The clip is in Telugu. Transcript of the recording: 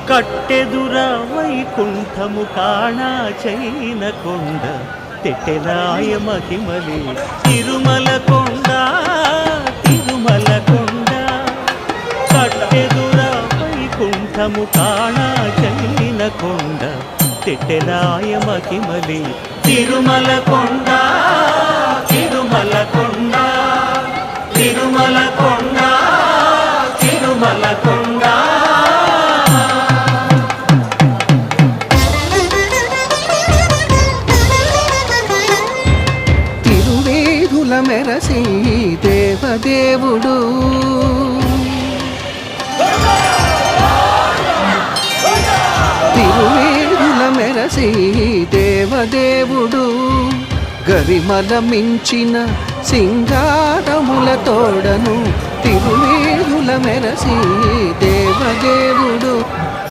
కట్టెదుర వైకుంఠము కాణా చైన కొండ తెట్టెలాయ మహిమలే తిరుమల కొండ తిరుమల కొండ కట్టెదుర వైకుంఠము కాణా చైన కొండ తెట్టెలాయ మహిమలే తిరుమల కొండ తిరుమల కొండ తిరుమల కొండ తిరుమల కొండ మెరసి దేవదేవుడు తిరువేదుల మెరసి దేవదేవుడు గరిమల మించిన సింగారముల తోడను తిరువేదుల మెరసి దేవదేవుడు